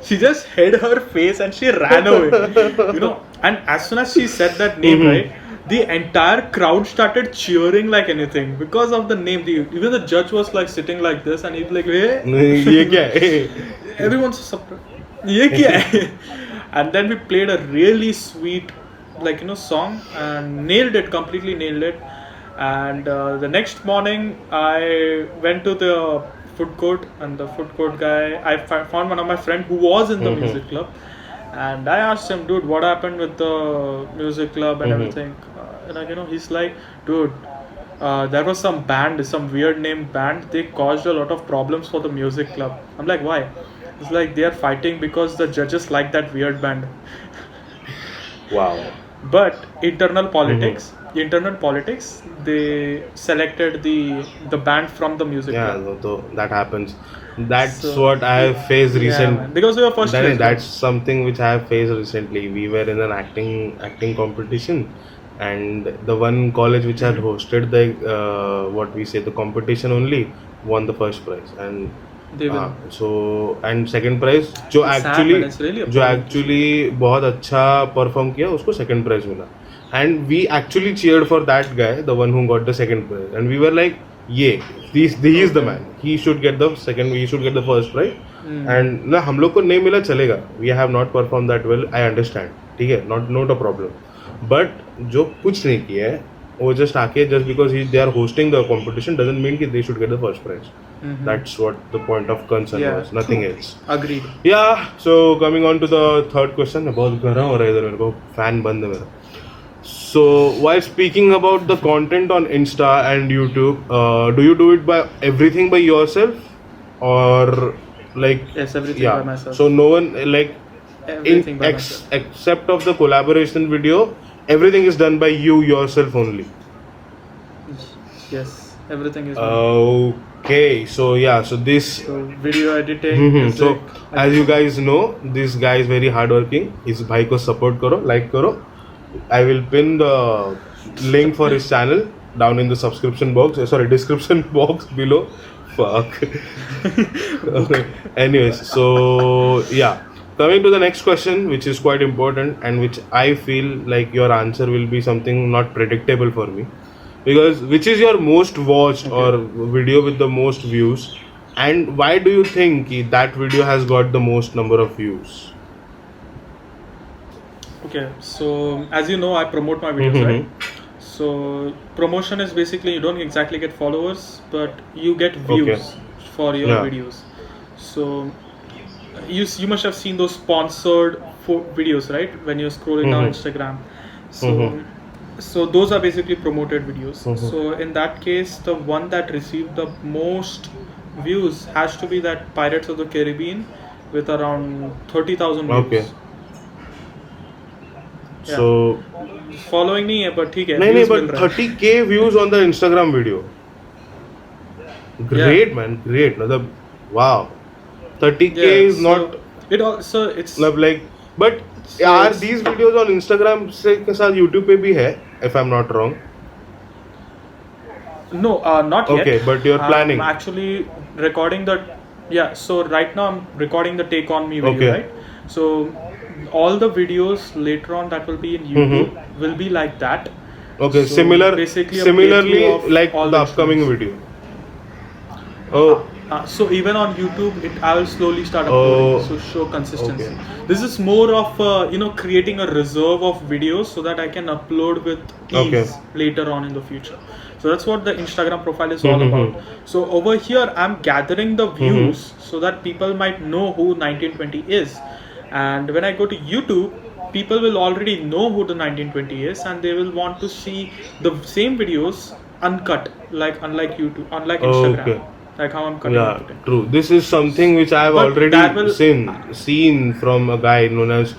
S2: She just hid her face and she ran away. And as soon as she said that name, right, the entire crowd started cheering like anything because of the name. Even the judge was like sitting like this, and he's like, "Hey,
S1: ये क्या है?"
S2: everyone's so surprised. ये क्या है? And then we played a really sweet, song, and completely nailed it. And the next morning, I went to the food court, and the food court guy, I found one of my friend who was in the music club, and I asked him, dude, what happened with the music club and everything? He's like, dude, there was some weird name band. They caused a lot of problems for the music club. I'm like, why? It's like they are fighting because the judges like that weird band.
S1: Wow.
S2: But internal politics, they selected the band from the music
S1: Yeah,
S2: club.
S1: so that happens. That's
S2: So,
S1: what I have faced
S2: Yeah,
S1: recently.
S2: man. Because we were first place,
S1: That's something which I have faced recently. We were in an acting competition, and the one college which had hosted the competition only won the first prize, and
S2: they will.
S1: and second prize जो
S2: It's sad,
S1: actually
S2: but it's really a
S1: जो
S2: problem.
S1: actually बहुत अच्छा perform किया उसको second prize मिला, and we actually cheered for that guy, the one who got the second prize, and we were like, yeah, he is the man, he should get the second, he should get the first prize. And ना हम लोग को नहीं मिला चलेगा, we have not performed that well, I understand, ठीक है, not a problem, but जो कुछ नहीं किया है वो just आके just because they are hosting the competition doesn't mean कि they should get the first prize. That's what the point of concern was, nothing else.
S2: Agreed.
S1: Yeah, so coming on to the third question, बहुत गर्म हो रहा है इधर, मेरे को fan बंद है मेरा. So while speaking about the content on Insta and YouTube, do you do it by everything by yourself, or like
S2: Yes, everything by myself.
S1: So no one like
S2: Everything by myself.
S1: except of the collaboration video, everything is done by you yourself only.
S2: Yes, everything is.
S1: Okay, so this.
S2: So video editing.
S1: So
S2: music,
S1: as you guys know, this guy is very hardworking. इस भाई को support करो, like करो. I will pin the link for his channel down in the description box below. Fuck. Okay. Anyways, so yeah. Coming to the next question, which is quite important and which I feel like your answer will be something not predictable for me. Because which is your most watched or video with the most views, and why do you think that video has got the most number of views?
S2: Okay, so as you know, I promote my videos, right? So promotion is basically you don't exactly get followers, but you get views for your videos. So you must have seen those sponsored videos, right? When you're scrolling down Instagram. So So those are basically promoted videos.
S1: Mhm.
S2: So in that case, the one that received the most views has to be that Pirates of the Caribbean with around 30,000 views.
S1: Okay.
S2: Yeah.
S1: So
S2: Following नहीं है, but ठीक है,
S1: नहीं
S2: views mill
S1: but
S2: रहा है.
S1: 30K views on the Instagram video. Great man, great. मतलब wow. 30K
S2: Yeah,
S1: is not
S2: it also it's
S1: मतलब like but
S2: So
S1: are
S2: it's-
S1: these videos on Instagram से के साथ YouTube पे भी है if I'm not wrong.
S2: no, not yet.
S1: Okay, but you're planning.
S2: I'm actually recording the. Yeah, so right now I'm recording the Take On Me video,
S1: Okay.
S2: right? So all the videos later on that will be in YouTube will be like that.
S1: Okay,
S2: So
S1: similarly
S2: basically a
S1: similarly
S2: playthrough of
S1: like
S2: all
S1: the
S2: the
S1: upcoming
S2: instruments.
S1: video. Oh,
S2: So even on YouTube, I will slowly start
S1: Oh.
S2: uploading. So show consistency.
S1: Okay.
S2: This is more of creating a reserve of videos so that I can upload with ease
S1: Okay.
S2: later on in the future. So that's what the Instagram profile is all
S1: Mhm.
S2: about. So over here, I'm gathering the views so that people might know who 1920 is. And when I go to YouTube, people will already know who the 1920 is, and they will want to see the same videos uncut, like unlike YouTube, unlike Instagram.
S1: Okay.
S2: Like how I'm cutting
S1: yeah,
S2: it today.
S1: true. This is something which I have
S2: But
S1: already
S2: that will-
S1: seen from a guy known as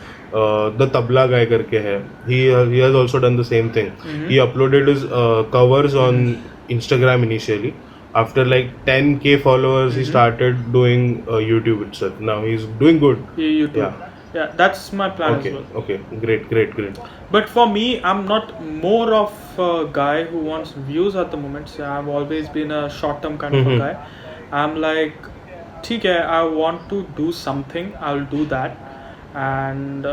S1: the Tabla guy करके है. He has also done the same thing. He uploaded his covers on Instagram initially. After like 10K followers, he started doing YouTube itself. Now he's doing good.
S2: YouTube.
S1: Yeah.
S2: Yeah, that's my plan
S1: Okay.
S2: as well.
S1: Okay. Great.
S2: But for me, I'm not more of a guy who wants views at the moment. So I've always been a short-term kind of a guy. I'm like, ठीक है, I want to do something. I'll do that, and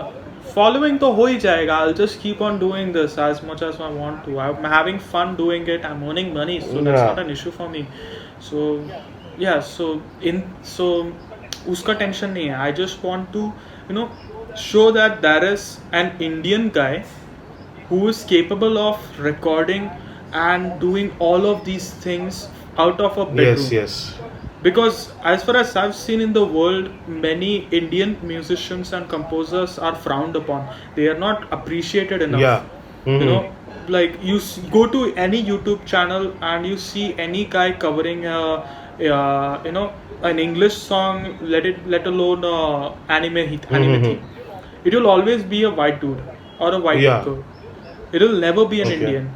S2: following तो हो ही जाएगा. I'll just keep on doing this as much as I want to. I'm having fun doing it. I'm earning money, so that's
S1: Yeah.
S2: not an issue for me. So yeah, so उसका tension नहीं है. I just want to show that there is an Indian guy who is capable of recording and doing all of these things out of a bedroom.
S1: Yes.
S2: Because as far as I've seen in the world, many Indian musicians and composers are frowned upon. They are not appreciated enough.
S1: Yeah.
S2: Like you go to any YouTube channel and you see any guy covering an English song, let alone anime theme. It will always be a white dude or a white
S1: Yeah.
S2: girl. It will never be an
S1: Okay.
S2: Indian.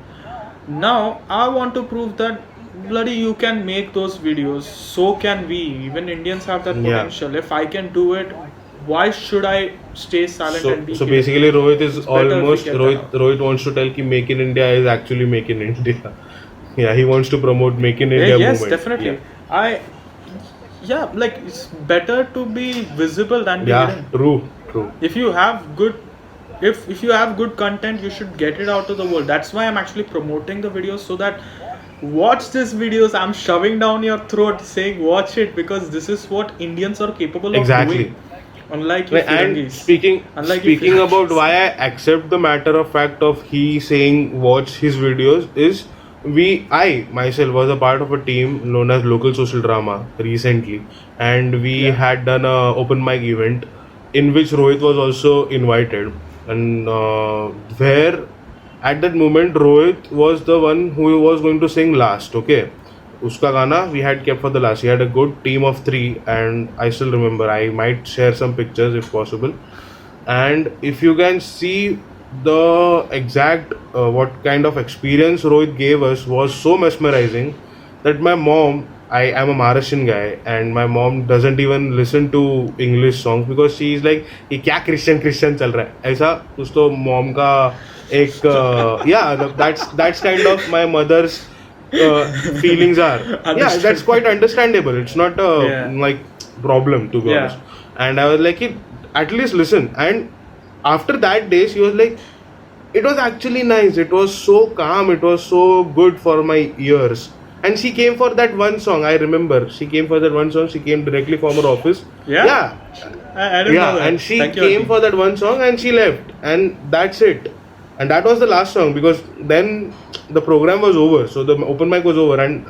S2: Now I want to prove that bloody you can make those videos. So can we. Even Indians have that
S1: Yeah.
S2: potential. If I can do it, why should I stay silent and be
S1: So
S2: here?
S1: basically Rohit is
S2: It's better if we
S1: almost
S2: get that out.
S1: Rohit wants to tell कि Make in India is actually Make in India. Yeah, he wants to promote Make in India
S2: yes,
S1: movement.
S2: definitely. Like it's better to be visible than be
S1: Yeah,
S2: hidden.
S1: true.
S2: If you have good if you have good content, you should get it out to the world. That's why I'm actually promoting the videos, so that watch these videos. I'm shoving down your throat saying watch it, because this is what Indians are capable
S1: Exactly.
S2: of doing. Unlike you
S1: And
S2: Firangis.
S1: speaking
S2: Firangis.
S1: about why I accept the matter of fact of he saying watch his videos is I myself was a part of a team known as Local Social Drama recently, and we had done a open mic event in which Rohit was also invited, and where at that moment Rohit was the one who was going to sing last. Okay, uska gana we had kept for the last. He had a good team of 3, and I still remember. I might share some pictures if possible. And if you can see the exact what kind of experience Rohit gave us was so mesmerizing that my mom, I am a Maharashtrian guy, and my mom doesn't even listen to English songs because she is like ये क्या Christian चल रहा है ऐसा कुछ तो mom का एक yeah that's kind of my mother's feelings are. Yeah, that's quite understandable. It's not a like problem, to be honest. And I was like, at least listen. And after that day, she was like, it was actually nice. It was so calm. It was so good for my ears. And she came for that one song. I remember she came for that one song. She came directly from her office.
S2: Yeah. I didn't know that.
S1: And she
S2: Thank you,
S1: came
S2: Aunty.
S1: for that one song and she left. And that's it. And that was the last song, because then the program was over. So the open mic was over. And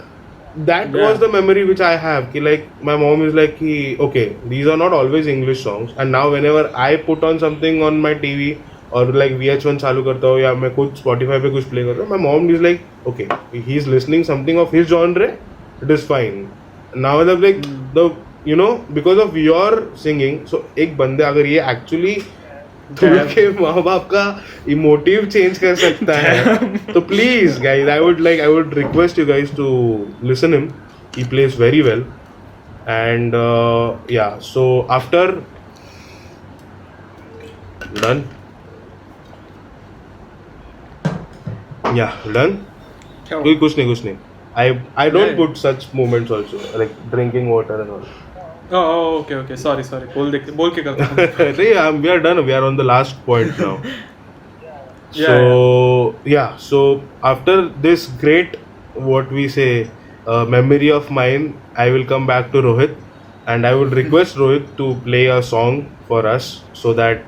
S1: that was the memory which I have. Ki, like, my mom is like, ki, okay, these are not always English songs. And now whenever I put on something on my TV और like VH1 चालू करता हूँ या मैं कुछ Spotify पे कुछ play करता हूँ, my mom is like, okay, he's listening something of his genre, it is fine. Now मतलब like the you know because of your singing, so एक बंदे अगर ये actually तुमके माँ बाप का इमोटिव चेंज कर सकता है तो please guys I would request you guys to listen him. He plays very well. And yeah, so after done, yeah, done.
S2: क्या
S1: कोई कुछ नहीं. I don't
S2: Yeah.
S1: put such moments also, like drinking water and all.
S2: Okay sorry बोल के करता हूँ.
S1: नहीं, we are done. We are on the last point now.
S2: Yeah,
S1: So yeah, so after this great, what we say, memory of mine, I will come back to Rohit, and I would request Rohit to play a song for us so that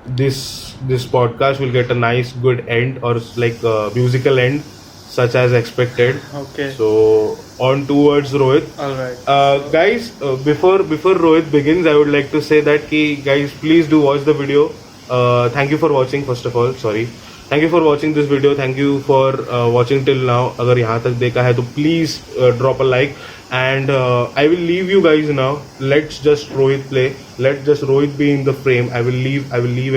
S1: this podcast will get a nice good end, or like a musical end such as expected.
S2: Okay.
S1: So on towards Rohit.
S2: All right.
S1: Guys, before Rohit begins, I would like to say that guys, please do watch the video. Thank you for watching. First of all, sorry. Thank you for watching this video. Thank you for watching till now. अगर यहाँ तक देखा है तो please drop a like. And I will leave you guys now. Let's just Rohit play. Let's just Rohit be in the frame. I will leave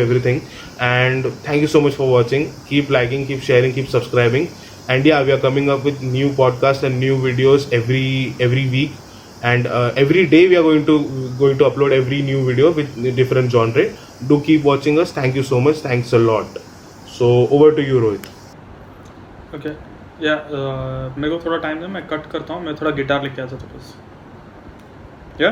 S1: everything. And thank you so much for watching. Keep liking, keep sharing, keep subscribing. And yeah, we are coming up with new podcasts and new videos every week. And every day we are going to upload every new video with different genre. Do keep watching us. Thank you so much. Thanks a lot. So over to you, Rohit.
S2: Okay या मेरे को थोड़ा time दे, मैं cut करता हूँ. मैं थोड़ा guitar लेके आता था बस. या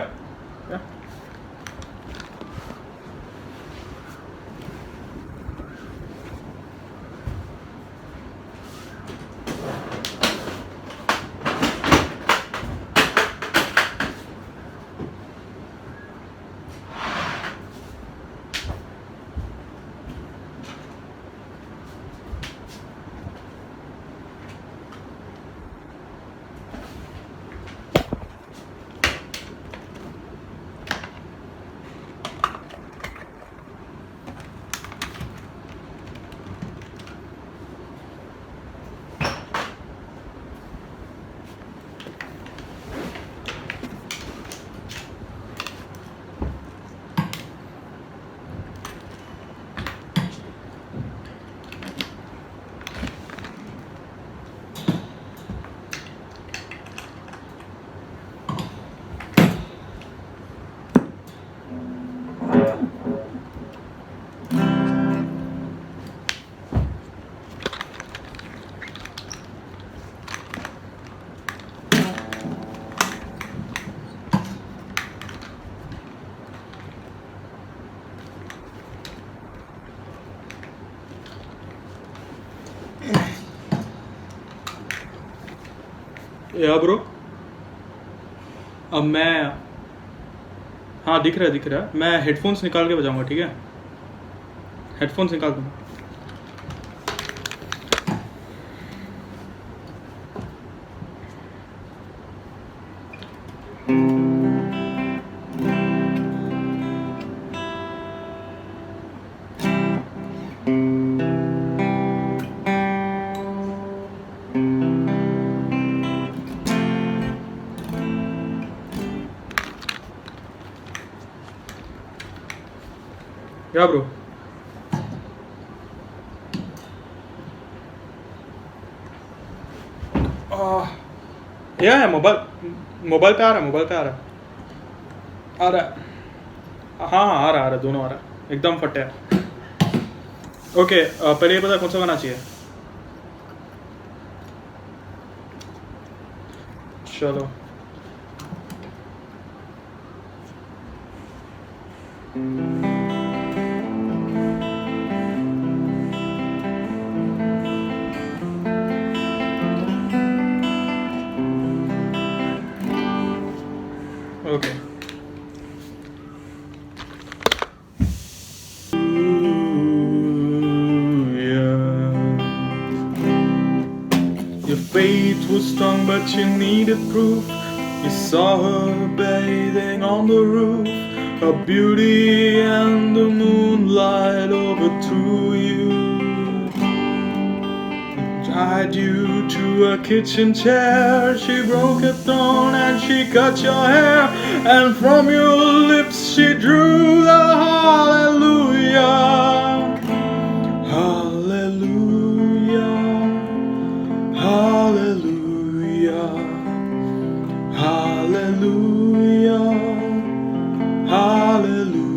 S2: ब्रो, अब मैं, हाँ दिख रहा है. मैं हेडफोन्स निकाल के बजाऊंगा, ठीक है? हेडफोन्स निकाल दूँगा. या ब्रो, या मोबाइल पे आ रहा है. हाँ आ रहा है, दोनों आ रहा है, एकदम फटे है. ओके, पहले ये पता कौन सा गाना चाहिए? चलो. Okay. Your faith was strong, but you needed proof. You saw her bathing on the roof. a beauty and the moonlight overthrew you. Tied you to a kitchen chair, she broke a throne and she cut your hair, and from your lips she drew the hallelujah. Hallelujah. Hallelujah. Hallelujah. Hallelujah.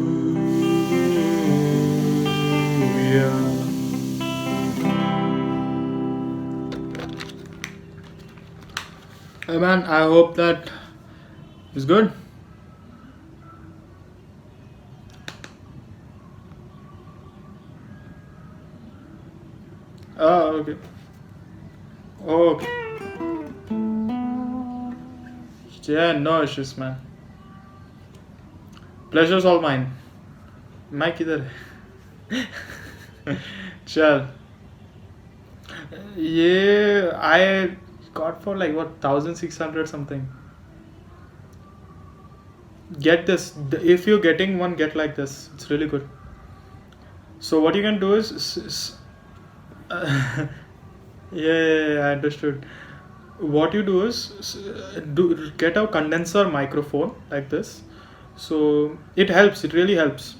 S2: Hey man, I hope that is good. Oh, okay. Okay. Yeah, no issues, man. Pleasure's all mine. मैं किधर है? चल. ये I got for like what 1600 something. Get this. If you're getting one, get like this. It's really good. So what you can do is, yeah, I understood. What you do is get a condenser microphone like this. So it helps. It really helps.